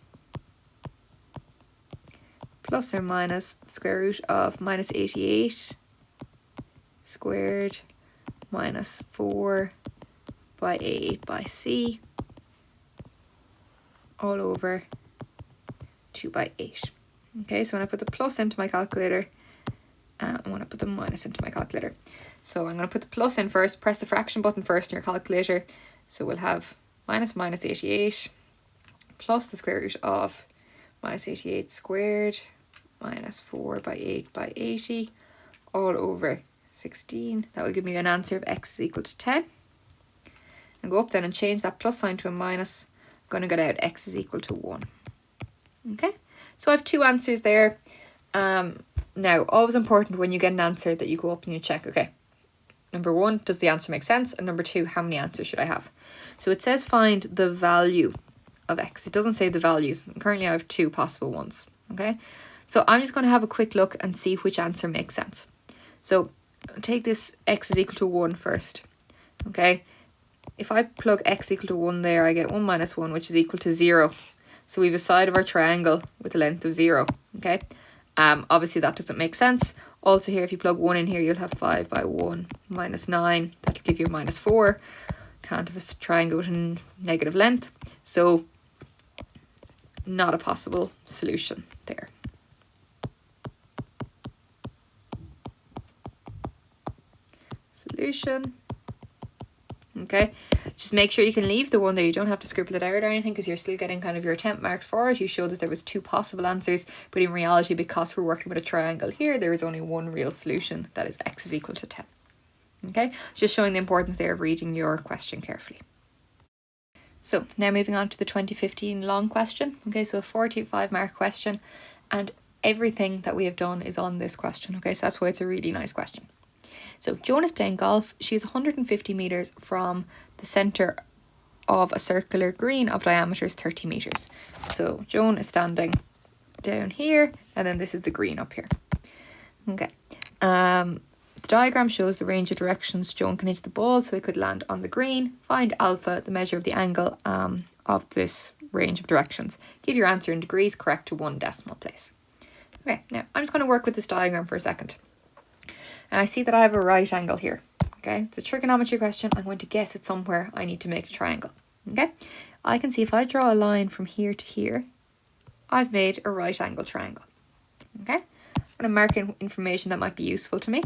plus or minus the square root of minus 88 squared minus 4 by a by c all over 2 by 8. Okay, so when I put the plus into my calculator, I want to put the minus into my calculator. So I'm going to put the plus in first, press the fraction button first in your calculator. So we'll have minus 88 plus the square root of minus 88 squared minus 4 by 8 by 80 all over 16. That will give me an answer of x is equal to 10. And go up then and change that plus sign to a minus. I'm going to get out x is equal to 1. Okay, so I have two answers there. Now, always important when you get an answer that you go up and you check, okay, number 1, does the answer make sense? And number 2, how many answers should I have? So it says find the value of x. It doesn't say the values. Currently I have 2 possible ones, okay? So I'm just going to have a quick look and see which answer makes sense. So take this x is equal to 1 first, okay? If I plug x equal to 1 there, I get 1 minus 1, which is equal to 0. So we have a side of our triangle with a length of 0, okay? Obviously that doesn't make sense. Also here, if you plug 1 in here, you'll have 5 by 1 minus 9. That'll give you minus 4. Can't have a triangle with a negative length. So not a possible solution there. Solution. Okay, just make sure you can leave the one there. You don't have to scribble it out or anything because you're still getting kind of your attempt marks for it. You show that there was 2 possible answers, but in reality, because we're working with a triangle here, there is only one real solution, that is x is equal to 10. Okay, just showing the importance there of reading your question carefully. So now moving on to the 2015 long question. Okay, so a 45 mark question, and everything that we have done is on this question. Okay, so that's why it's a really nice question. So Joan is playing golf. She is 150 meters from the center of a circular green of diameter is 30 meters. So Joan is standing down here, and then this is the green up here. Okay. The diagram shows the range of directions Joan can hit the ball, so it could land on the green. Find alpha, the measure of the angle of this range of directions. Give your answer in degrees, correct to 1 decimal place. Okay, now I'm just going to work with this diagram for a second. And I see that I have a right angle here, okay? It's a trigonometry question. I'm going to guess it somewhere. I need to make a triangle, okay? I can see if I draw a line from here to here, I've made a right angle triangle, okay? I'm going to mark in information that might be useful to me.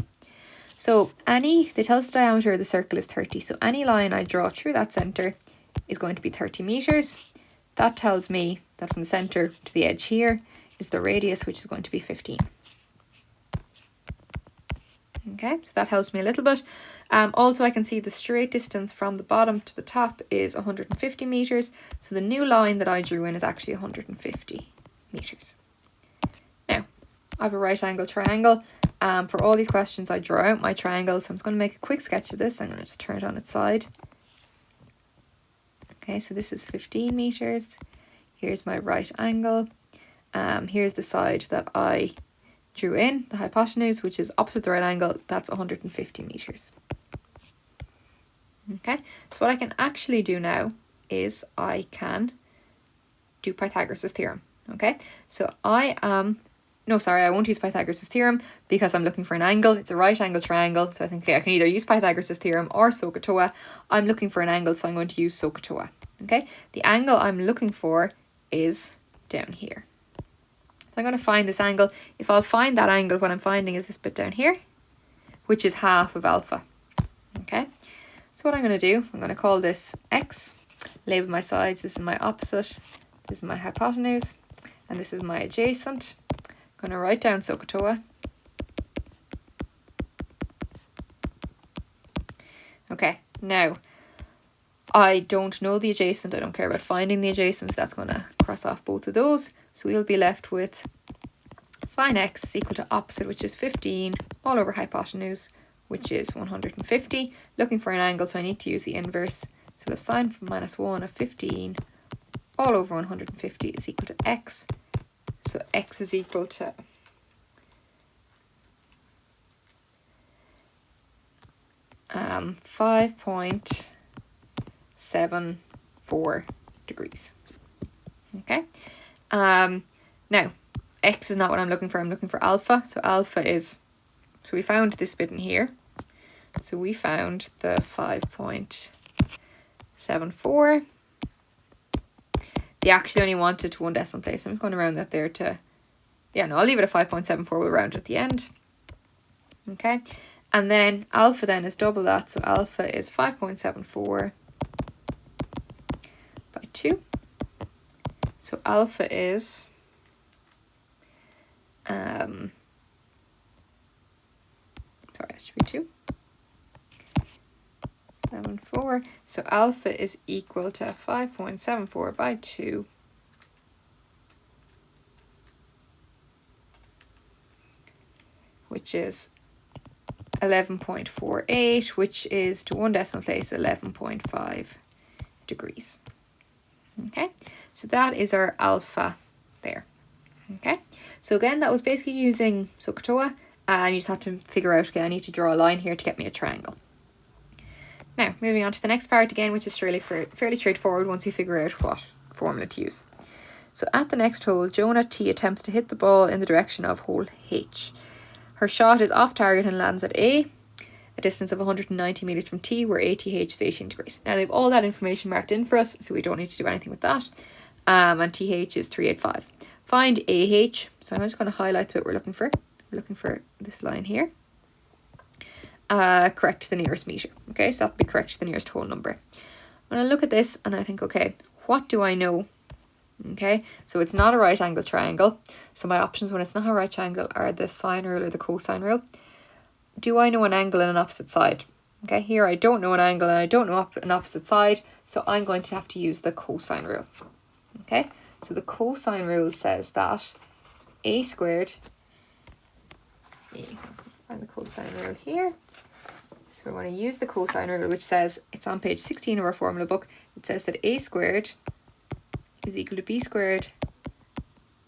So they tell us the diameter of the circle is 30. So any line I draw through that center is going to be 30 meters. That tells me that from the centre to the edge here is the radius, which is going to be 15. Okay, so that helps me a little bit. Also, I can see the straight distance from the bottom to the top is 150 meters. So the new line that I drew in is actually 150 meters. Now, I have a right angle triangle. For all these questions, I draw out my triangle. So I'm just going to make a quick sketch of this. I'm going to just turn it on its side. Okay, so this is 15 meters. Here's my right angle. Here's the side that I drew in, the hypotenuse, which is opposite the right angle. That's 150 meters. Okay, so what I can actually do now is I can do Pythagoras' theorem. Okay, so I won't use Pythagoras' theorem because I'm looking for an angle. It's a right angle triangle, so I think I can either use Pythagoras' theorem or SOH CAH TOA. I'm looking for an angle, so I'm going to use SOH CAH TOA. Okay, the angle I'm looking for is down here. So I'm going to find this angle. If I'll find that angle, what I'm finding is this bit down here, which is half of alpha. Okay, so what I'm going to do, I'm going to call this x, label my sides. This is my opposite, this is my hypotenuse, and this is my adjacent. I'm going to write down SOH CAH TOA. Okay, now I don't know the adjacent. I don't care about finding the adjacent, so that's going to cross off both of those. So we'll be left with sine x is equal to opposite, which is 15, all over hypotenuse, which is 150. Looking for an angle, so I need to use the inverse. So we'll have sine minus 1 of 15, all over 150 is equal to x. So x is equal to 5.74 degrees. Okay. Now, x is not what I'm looking for. I'm looking for alpha. So alpha is, so we found this bit in here. So we found the 5.74. They actually only wanted to one decimal place. I'm just going to round that there to, I'll leave it at 5.74. We'll round at the end. Okay. And then alpha then is double that. So alpha is 5.74 by 2. So alpha is that should be 2. 74. So alpha is equal to 5.74 by 2. Which is 11.48, which is to one decimal place 11.5 degrees. Okay, so that is our alpha there. Okay, so again, that was basically using SOH CAH TOA, and you just have to figure out, okay, I need to draw a line here to get me a triangle. Now, moving on to the next part again, which is fairly straightforward once you figure out what formula to use. So at the next hole, Jonah T attempts to hit the ball in the direction of hole H. Her shot is off target and lands at A, a distance of 190 meters from T, where ATH is 18 degrees. Now, they have all that information marked in for us, so we don't need to do anything with that. And TH is 385. Find AH. So I'm just going to highlight the bit we're looking for. We're looking for this line here. Correct to the nearest meter. Okay, so that'll be correct to the nearest whole number. When I look at this and I think, okay, what do I know? Okay, so it's not a right angle triangle. So my options when it's not a right triangle are the sine rule or the cosine rule. Do I know an angle and an opposite side? Okay, here I don't know an angle and I don't know an opposite side. So I'm going to have to use the cosine rule. Okay, so the cosine rule says that a squared, find the cosine rule here. So we're going to use the cosine rule, which says, it's on page 16 of our formula book. It says that a squared is equal to b squared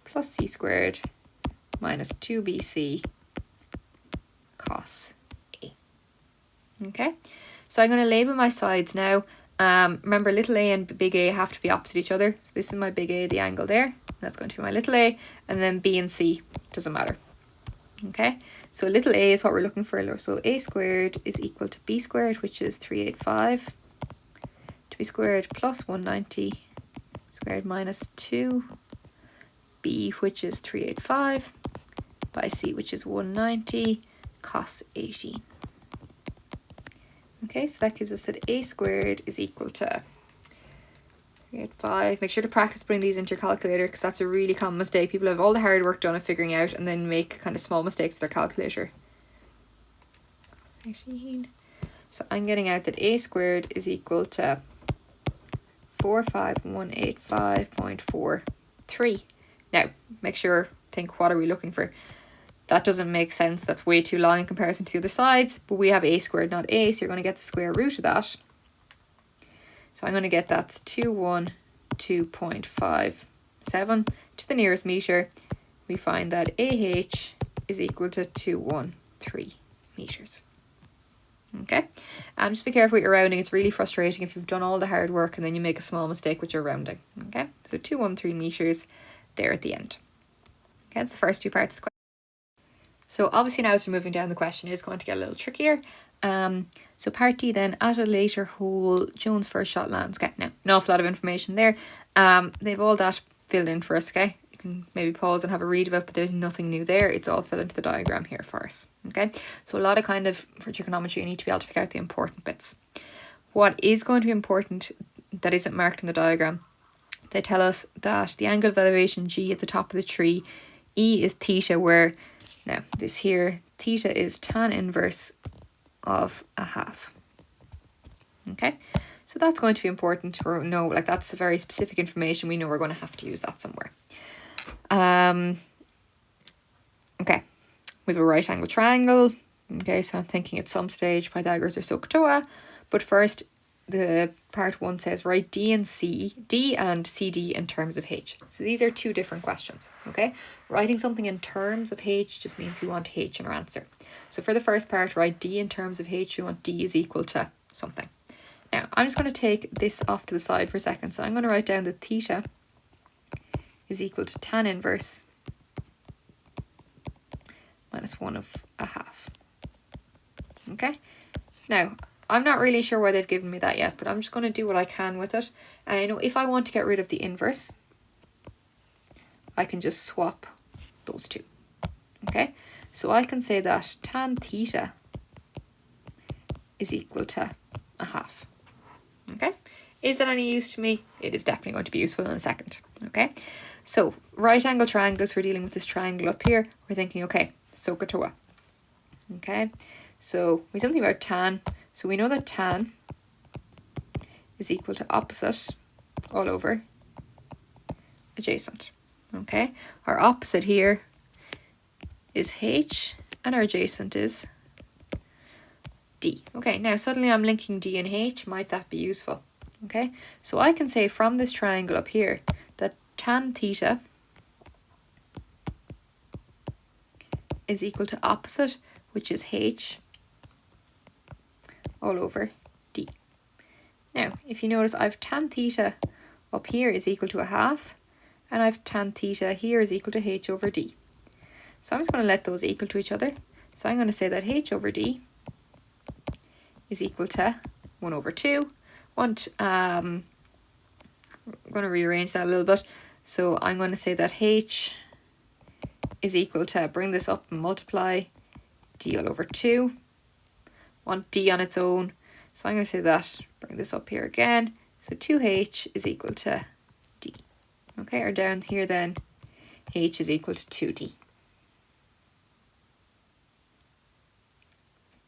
plus c squared minus 2bc cos a. Okay, so I'm going to label my sides now. Remember, little a and big A have to be opposite each other. So this is my big A, the angle there. That's going to be my little a, and then b and c doesn't matter. Okay, so little a is what we're looking for. So a squared is equal to b squared, which is 385, to b squared plus 190 squared minus 2b, which is 385, by c, which is 190, cos 18. Okay, so that gives us that a squared is equal to 385. Make sure to practice putting these into your calculator because that's a really common mistake. People have all the hard work done of figuring out and then make kind of small mistakes with their calculator. 18. So I'm getting out that a squared is equal to 45185.43. Now, make sure, think, what are we looking for? That doesn't make sense. That's way too long in comparison to the other sides, but we have a squared, not a, so you're going to get the square root of that. So I'm going to get that's 212.57 to the nearest metre. We find that AH is equal to 213 metres. Okay, and just be careful with your rounding. It's really frustrating if you've done all the hard work and then you make a small mistake with your rounding. Okay, so 213 metres there at the end. Okay, that's the first two parts of the question. So obviously now as we're moving down, the question is going to get a little trickier. So part D then, at a later hole, Jones' first shot lands. Okay, now an awful lot of information there. They've all that filled in for us, okay? You can maybe pause and have a read of it, but there's nothing new there. It's all filled into the diagram here for us, okay? So a lot of kind of, for trigonometry, you need to be able to pick out the important bits. What is going to be important that isn't marked in the diagram, they tell us that the angle of elevation G at the top of the tree, E is theta, where, now this here, theta is tan inverse of a half. Okay, so that's going to be important to know, like that's a very specific information. We know we're going to have to use that somewhere. Okay, we have a right angle triangle. Okay, so I'm thinking at some stage Pythagoras or SOH CAH TOA, but first the part 1 says write D and CD in terms of H. So these are two different questions, okay? Writing something in terms of H just means we want H in our answer. So for the first part, write D in terms of H, we want D is equal to something. Now, I'm just going to take this off to the side for a second. So I'm going to write down that theta is equal to tan inverse minus 1 of a half. Okay? Now, I'm not really sure why they've given me that yet, but I'm just going to do what I can with it. And I know if I want to get rid of the inverse, I can just swap those two. Okay? So I can say that tan theta is equal to a half. Okay? Is that any use to me? It is definitely going to be useful in a second. Okay? So, right angle triangles, we're dealing with this triangle up here. We're thinking, okay, SOH CAH TOA. Okay? So, we have something about tan. So we know that tan is equal to opposite all over adjacent. Okay? Our opposite here is H and our adjacent is D. Okay, now suddenly I'm linking D and H. Might that be useful? Okay, so I can say from this triangle up here that tan theta is equal to opposite, which is H, all over D. Now, if you notice, I've tan theta up here is equal to a half, and I've tan theta here is equal to H over D. So I'm just going to let those equal to each other. So I'm going to say that H over D is equal to 1 over 2. I'm going to rearrange that a little bit. So I'm going to say that H is equal to, bring this up and multiply, D all over 2. Want D on its own. So I'm going to say that, bring this up here again. So 2H is equal to D. Okay, or down here then, H is equal to 2D.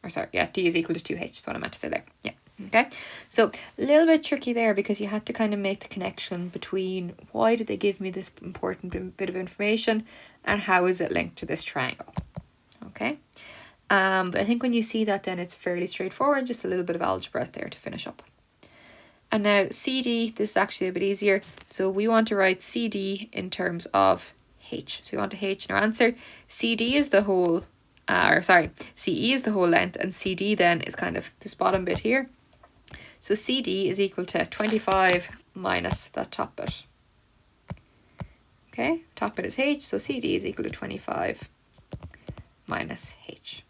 Or sorry, yeah, D is equal to 2H, that's what I meant to say there. Yeah, okay. So a little bit tricky there because you had to kind of make the connection between why did they give me this important bit of information and how is it linked to this triangle. Okay. But I think when you see that then it's fairly straightforward, just a little bit of algebra there to finish up. And now CD, this is actually a bit easier. So we want to write CD in terms of H. So we want a H in our answer. CD is the whole, CE is the whole length, and CD then is kind of this bottom bit here. So CD is equal to 25 minus that top bit. Okay, top bit is H, so CD is equal to 25 minus H.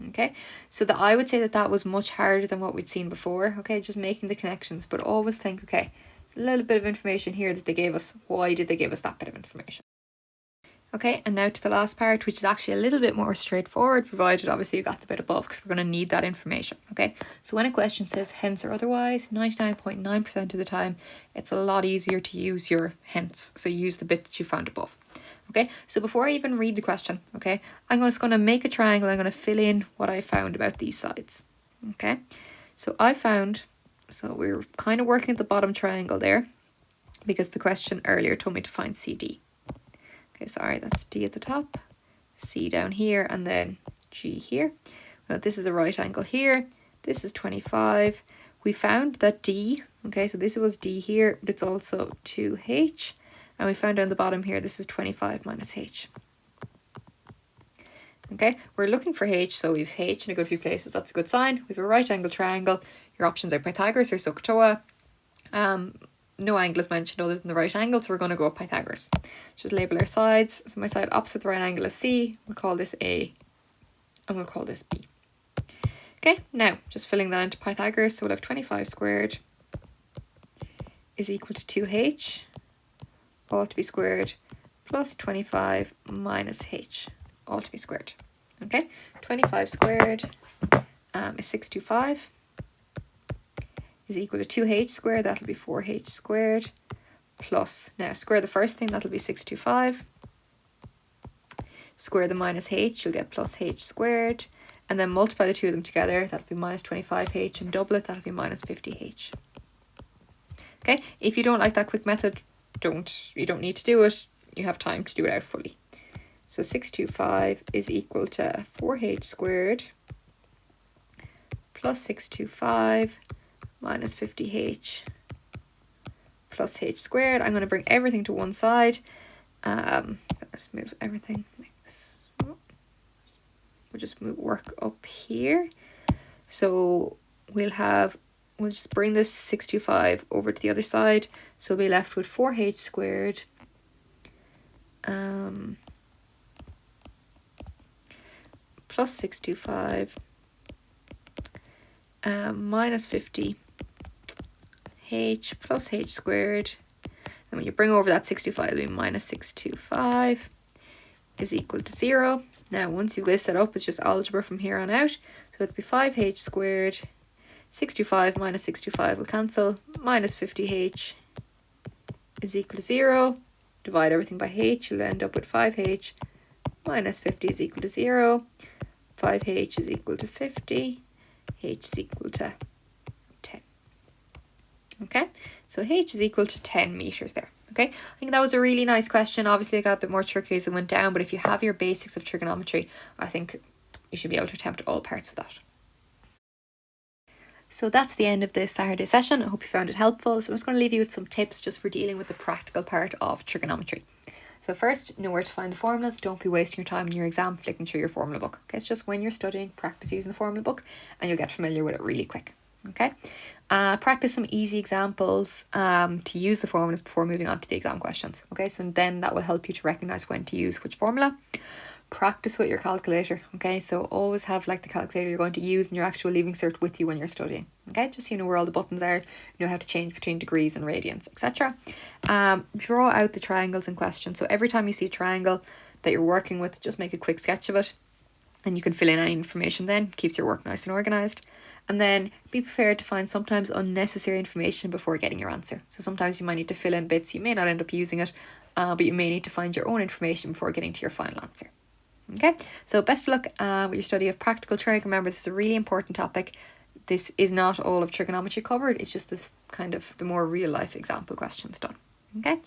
Okay, so I would say that was much harder than what we'd seen before. Okay, just making the connections, but always think, okay, a little bit of information here that they gave us. Why did they give us that bit of information? Okay, and now to the last part, which is actually a little bit more straightforward, provided obviously you got the bit above, because we're going to need that information. Okay, so when a question says hence or otherwise, 99.9% of the time, it's a lot easier to use your hence. So use the bit that you found above. Okay, so before I even read the question, okay, I'm just going to make a triangle. I'm going to fill in what I found about these sides. Okay, so I found, so we were kind of working at the bottom triangle there, because the question earlier told me to find CD. Okay, sorry, that's D at the top, C down here, and then G here. Now this is a right angle here. This is 25. We found that D, okay, so this was D here, but it's also 2H. And we found down the bottom here, this is 25 minus H. Okay, we're looking for H, so we've H in a good few places. That's a good sign. We have a right angle triangle. Your options are Pythagoras or SOH CAH TOA. No angle is mentioned other than the right angle, so we're going to go with Pythagoras. Just label our sides. So my side opposite the right angle is C. We'll call this A, and we'll call this B. Okay, now just filling that into Pythagoras. So we'll have 25 squared is equal to 2H, all to be squared, plus 25 minus H, all to be squared. Okay, 25 squared is 625. Is equal to 2H squared, that'll be 4H squared, plus, now square the first thing, that'll be 625. Square the minus H, you'll get plus H squared, and then multiply the two of them together, that'll be minus 25H, and double it, that'll be minus 50H. Okay, if you don't like that quick method, you don't need to do it, you have time to do it out fully. So 625 is equal to 4H squared plus 625 minus 50H plus H squared. I'm going to bring everything to one side. Let's move everything like this. We'll just work up here. So we'll just bring this 625 over to the other side. So we'll be left with 4H squared plus 625 minus 50 H plus H squared, and when you bring over that 65, it'll be minus 625 is equal to 0. Now once you list it up, it's just algebra from here on out, so it'll be 5H squared, 625 minus 625 will cancel, minus 50H is equal to 0. Divide everything by H, you'll end up with 5H minus 50 is equal to 0. 5H is equal to 50, H is equal to 10. Okay, so H is equal to 10 meters there. Okay, I think that was a really nice question. Obviously, it got a bit more tricky as it went down, but if you have your basics of trigonometry, I think you should be able to attempt all parts of that. So that's the end of this Saturday session. I hope you found it helpful. So I'm just going to leave you with some tips just for dealing with the practical part of trigonometry. So first, know where to find the formulas. Don't be wasting your time in your exam flicking through your formula book. Okay, it's just when you're studying, practice using the formula book and you'll get familiar with it really quick. Okay, practice some easy examples to use the formulas before moving on to the exam questions. Okay, so then that will help you to recognize when to use which formula. Practice with your calculator. Okay, so always have like the calculator you're going to use in your actual Leaving Cert with you when you're studying. Okay, just so you know where all the buttons are, you know how to change between degrees and radians, etc. Draw out the triangles in question. So every time you see a triangle that you're working with, just make a quick sketch of it, and you can fill in any information. Then keeps your work nice and organized. And then be prepared to find sometimes unnecessary information before getting your answer. So sometimes you might need to fill in bits, you may not end up using it, but you may need to find your own information before getting to your final answer. Okay, so best of luck with your study of practical trig. Remember, this is a really important topic. This is not all of trigonometry covered, it's just this kind of the more real life example questions done. Okay.